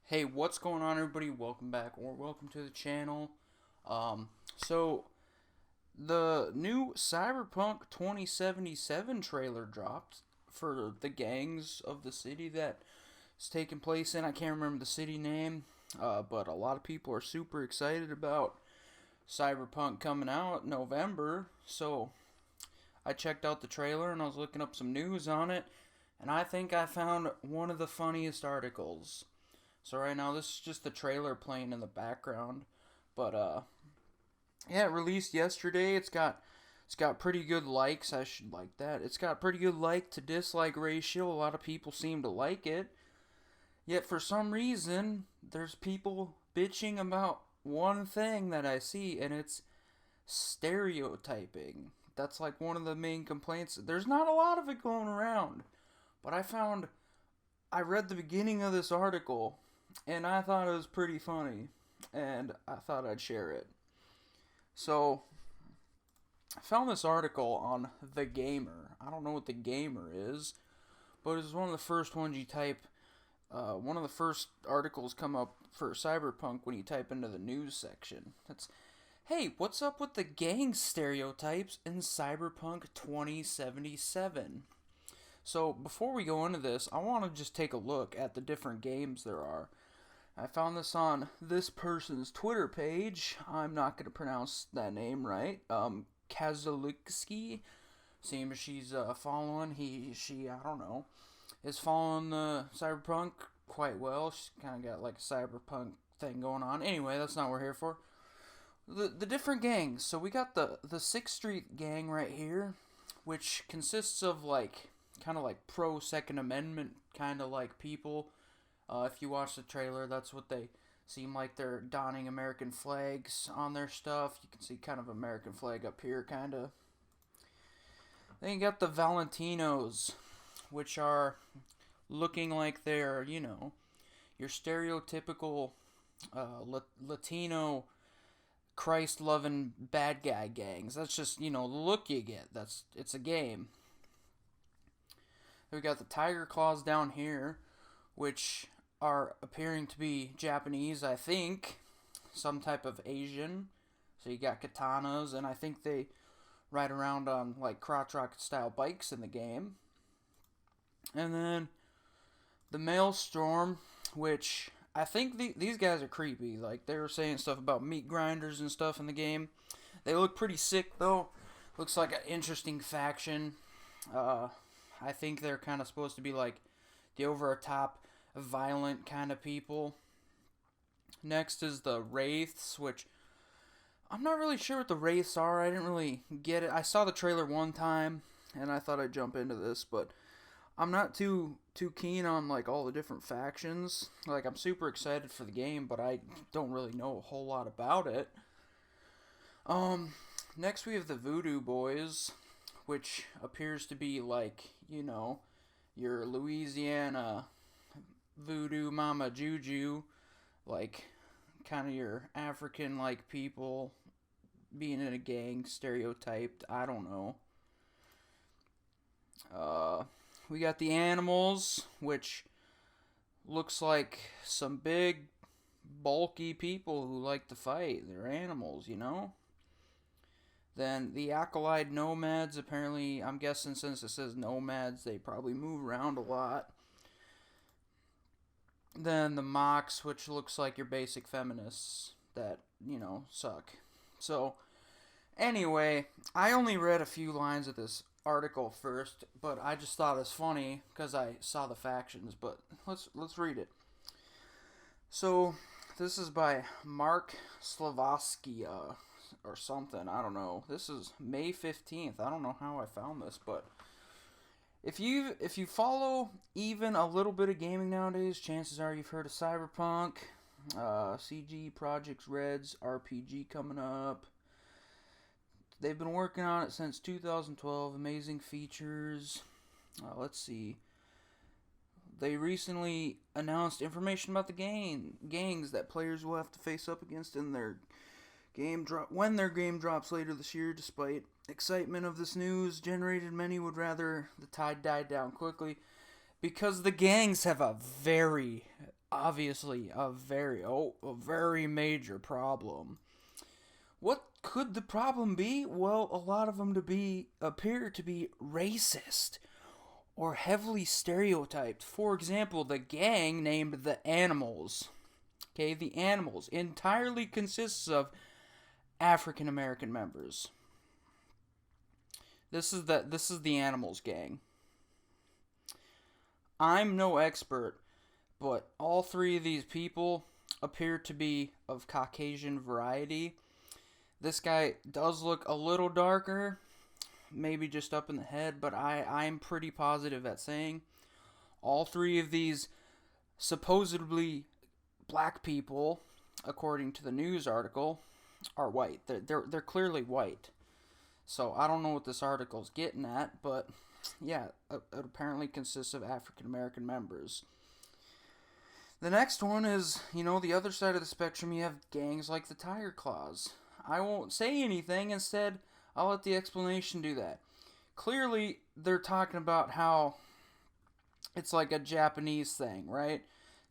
Hey, what's going on, everybody? Welcome back, or welcome to the channel. So the new Cyberpunk 2077 trailer dropped for the gangs of the city that it's taking place in. I can't remember the city name, but a lot of people are super excited about Cyberpunk coming out in November. So I checked out the trailer and I was looking up some news on it, and I think I found one of the funniest articles. So right now this is just the trailer playing in the background, but yeah, it released yesterday. It's got pretty good likes. I should like that. It's got pretty good like to dislike ratio. A lot of people seem to like it. Yet for some reason, there's people bitching about one thing that I see, and it's stereotyping. That's like one of the main complaints. There's not a lot of it going around, but I read the beginning of this article and I thought it was pretty funny and I thought I'd share it. So, I found this article on The Gamer. I don't know what The Gamer is, but it's one of the first ones you type. One of the first articles come up for Cyberpunk when you type into the news section. It's, hey, what's up with the gang stereotypes in Cyberpunk 2077? So before we go into this, I want to just take a look at the different games there are. I found this on this person's Twitter page. I'm not going to pronounce that name right. Kazulikski. Seems she's following, I don't know, is following the Cyberpunk quite well. She's kind of got like a Cyberpunk thing going on. Anyway, that's not what we're here for. The different gangs. So we got the 6th Street gang right here, which consists of like kind of like pro Second Amendment kind of like people. If you watch the trailer, that's what they seem like. They're donning American flags on their stuff. You can see kind of American flag up here, kind of. Then you got the Valentinos, which are looking like they're, your stereotypical Latino Christ-loving bad guy gangs. That's just, the look you get. It's a game. We got the Tiger Claws down here, which are appearing to be Japanese, I think. Some type of Asian. So you got katanas, and I think they ride around on like crotch rocket style bikes in the game. And then the Maelstrom, which I think these guys are creepy. Like they were saying stuff about meat grinders and stuff in the game. They look pretty sick though. Looks like an interesting faction. I think they're kind of supposed to be like the over-the-top, violent kind of people. Next is the Wraiths, which I'm not really sure what the Wraiths are. I didn't really get it. I saw the trailer one time, and I thought I'd jump into this, but I'm not too keen on like all the different factions. Like I'm super excited for the game, but I don't really know a whole lot about it. Next we have the Voodoo Boys, which appears to be like, your Louisiana voodoo mama juju, like kind of your African like people being in a gang stereotyped. I don't know. We got the Animals, which looks like some big bulky people who like to fight. They're animals, Then the Acolyte Nomads, apparently, I'm guessing since it says Nomads, they probably move around a lot. Then the Mox, which looks like your basic feminists that, suck. So, anyway, I only read a few lines of this article first, but I just thought it was funny because I saw the factions, but let's read it. So, this is by Mark Slavoskia or something. I don't know. This is May 15th. I don't know how I found this, but if you follow even a little bit of gaming nowadays, chances are you've heard of Cyberpunk, CG Project Red's RPG coming up. They've been working on it since 2012. Amazing features. Let's see. They recently announced information about the gangs that players will have to face up against in their when their game drops later this year. Despite excitement of this news generated, many would rather the tide died down quickly because the gangs have a very obviously a very major problem. What could the problem be? Well, a lot of them appear to be racist or heavily stereotyped. For example, the gang named the Animals. Okay, the Animals entirely consists of African American members. This is the Animals gang. I'm no expert, but all three of these people appear to be of Caucasian variety. This guy does look a little darker, maybe just up in the head, but I'm pretty positive at saying all three of these supposedly black people, according to the news article, are white. They're clearly white. So I don't know what this article's getting at, but yeah, it apparently consists of African American members. The next one is, the other side of the spectrum. You have gangs like the Tiger Claws. I won't say anything. Instead, I'll let the explanation do that. Clearly, they're talking about how it's like a Japanese thing, right?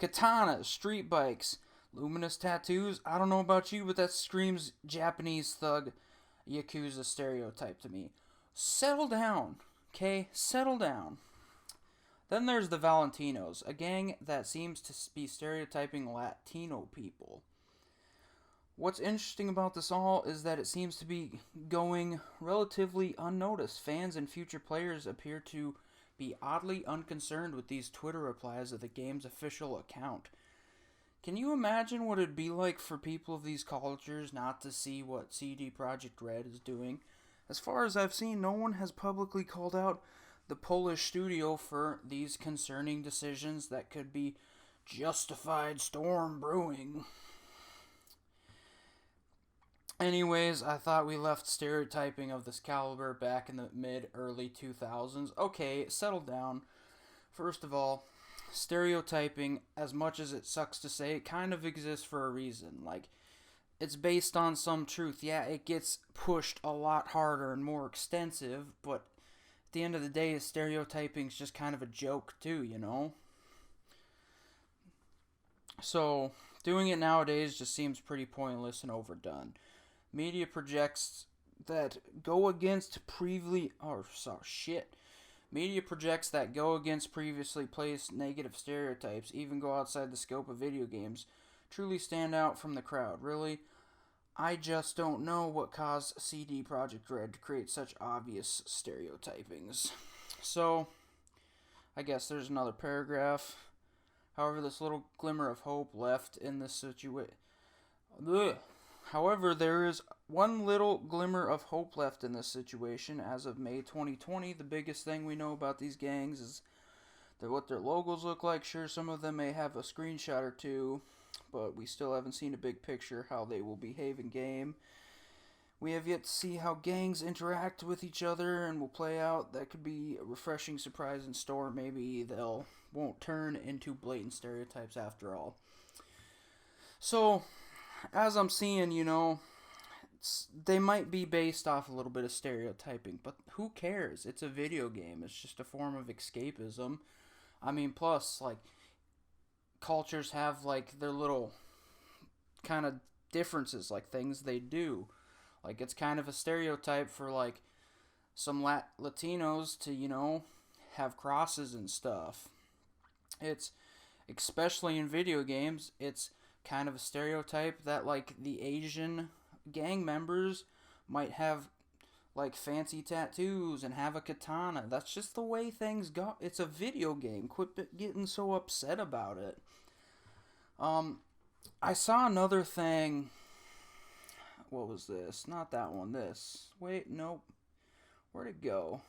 Katanas, street bikes, luminous tattoos. I don't know about you, but that screams Japanese thug Yakuza stereotype to me. Settle down, okay? Settle down. Then there's the Valentinos, a gang that seems to be stereotyping Latino people. What's interesting about this all is that it seems to be going relatively unnoticed. Fans and future players appear to be oddly unconcerned with these Twitter replies of the game's official account. Can you imagine what it'd be like for people of these cultures not to see what CD Projekt Red is doing? As far as I've seen, no one has publicly called out the Polish studio for these concerning decisions that could be justified storm brewing. Anyways, I thought we left stereotyping of this caliber back in the mid-early 2000s. Okay, settle down. First of all, stereotyping, as much as it sucks to say, it kind of exists for a reason. Like, it's based on some truth. Yeah, it gets pushed a lot harder and more extensive, but at the end of the day, stereotyping's just kind of a joke too, So, doing it nowadays just seems pretty pointless and overdone. Media projects that go against Media projects that go against previously placed negative stereotypes, even go outside the scope of video games, truly stand out from the crowd. Really, I just don't know what caused CD Projekt Red to create such obvious stereotypings. So, I guess there's another paragraph. However, this little glimmer of hope left in this situation. However, there is one little glimmer of hope left in this situation. As of May 2020, the biggest thing we know about these gangs is what their logos look like. Sure, some of them may have a screenshot or two, but we still haven't seen a big picture how they will behave in game. We have yet to see how gangs interact with each other and will play out. That could be a refreshing surprise in store. Maybe they'll won't turn into blatant stereotypes after all. So, as I'm seeing, they might be based off a little bit of stereotyping, but who cares? It's a video game. It's just a form of escapism. I mean, plus, like, cultures have, like, their little kind of differences, like, things they do. Like, it's kind of a stereotype for, like, some Latinos to, have crosses and stuff. It's, especially in video games, it's kind of a stereotype that, like, the Asian gang members might have, like, fancy tattoos and have a katana. That's just the way things go. It's a video game. Quit getting so upset about it. I saw another thing. What was this? Not that one. This. Wait, nope. Where'd it go?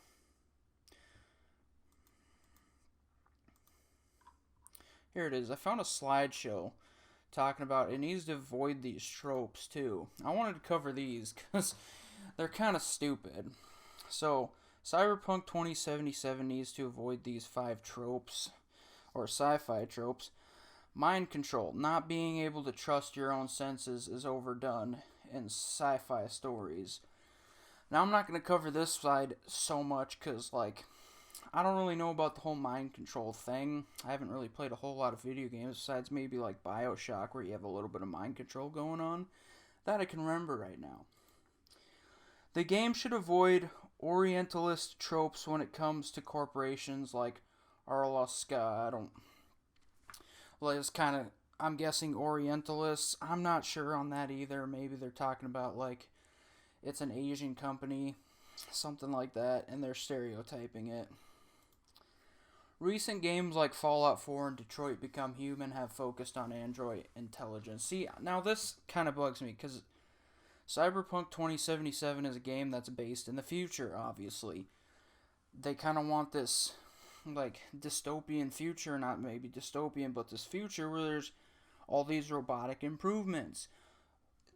Here it is. I found a slideshow talking about it needs to avoid these tropes too. I wanted to cover these because they're kind of stupid. So, Cyberpunk 2077 needs to avoid these 5 tropes, or sci-fi tropes. Mind control, not being able to trust your own senses, is overdone in sci-fi stories. Now, I'm not going to cover this side so much because, like, I don't really know about the whole mind control thing. I haven't really played a whole lot of video games besides maybe like BioShock, where you have a little bit of mind control going on. That I can remember right now. The game should avoid Orientalist tropes when it comes to corporations like Arlaska. I don't. Well, it's kind of. I'm guessing Orientalists. I'm not sure on that either. Maybe they're talking about like it's an Asian company, something like that, and they're stereotyping it. Recent games like Fallout 4 and Detroit Become Human have focused on android intelligence. See, now this kind of bugs me because Cyberpunk 2077 is a game that's based in the future, obviously. They kind of want this, like, dystopian future, not maybe dystopian, but this future where there's all these robotic improvements.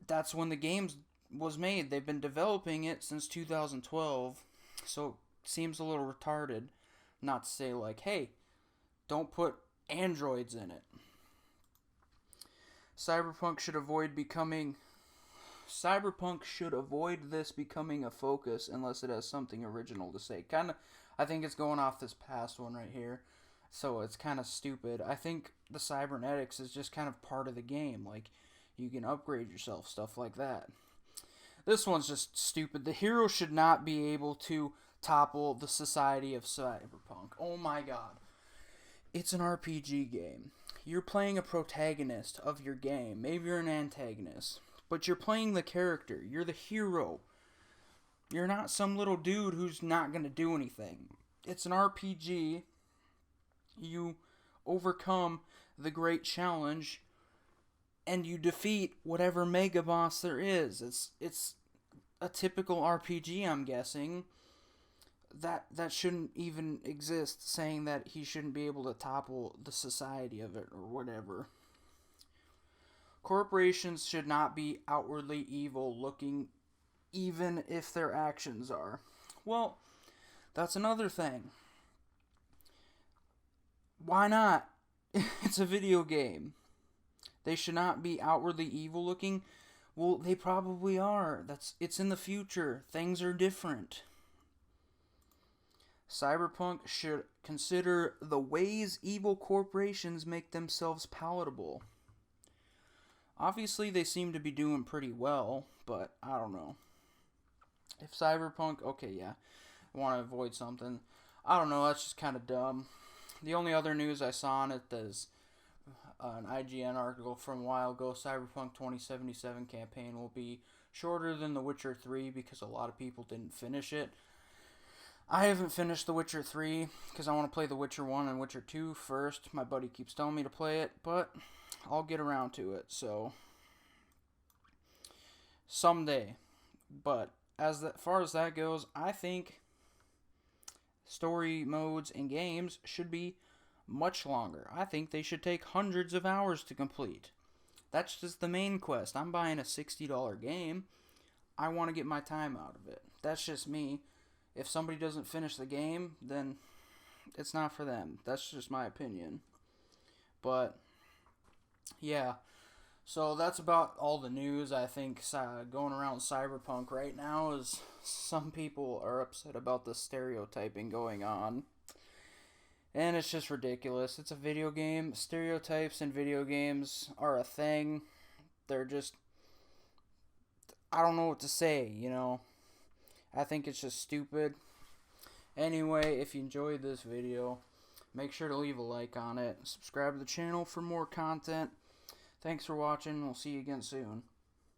That's when the game was made. They've been developing it since 2012, so it seems a little retarded not to say, like, hey, don't put androids in it. Cyberpunk should avoid this becoming a focus unless it has something original to say. Kind of, I think it's going off this past one right here, so it's kind of stupid. I think the cybernetics is just kind of part of the game. Like, you can upgrade yourself, stuff like that. This one's just stupid. The hero should not be able to topple the society of Cyberpunk. Oh my god. It's an RPG game. You're playing a protagonist of your game. Maybe you're an antagonist. But you're playing the character. You're the hero. You're not some little dude who's not going to do anything. It's an RPG. You overcome the great challenge and you defeat whatever mega boss there is. It's a typical RPG, I'm guessing. That shouldn't even exist, saying that he shouldn't be able to topple the society of it or whatever. Corporations should not be outwardly evil looking, even if their actions are. Well, that's another thing. Why not? It's a video game. They should not be outwardly evil looking. Well, they probably are. It's in the future. Things are different. Cyberpunk should consider the ways evil corporations make themselves palatable. Obviously, they seem to be doing pretty well, but I don't know. If Cyberpunk, okay, yeah, I want to avoid something. I don't know, that's just kind of dumb. The only other news I saw on it is an IGN article from a while ago. Cyberpunk 2077 campaign will be shorter than The Witcher 3 because a lot of people didn't finish it. I haven't finished The Witcher 3 because I want to play The Witcher 1 and Witcher 2 first. My buddy keeps telling me to play it, but I'll get around to it, so someday. But as far as that goes, I think story modes in games should be much longer. I think they should take hundreds of hours to complete. That's just the main quest. I'm buying a $60 game. I want to get my time out of it. That's just me. If somebody doesn't finish the game, then it's not for them. That's just my opinion. But yeah, so that's about all the news. I think going around Cyberpunk right now is some people are upset about the stereotyping going on. And it's just ridiculous. It's a video game. Stereotypes in video games are a thing. They're just, I don't know what to say, you know. I think it's just stupid. Anyway, if you enjoyed this video, make sure to leave a like on it. Subscribe to the channel for more content. Thanks for watching. We'll see you again soon.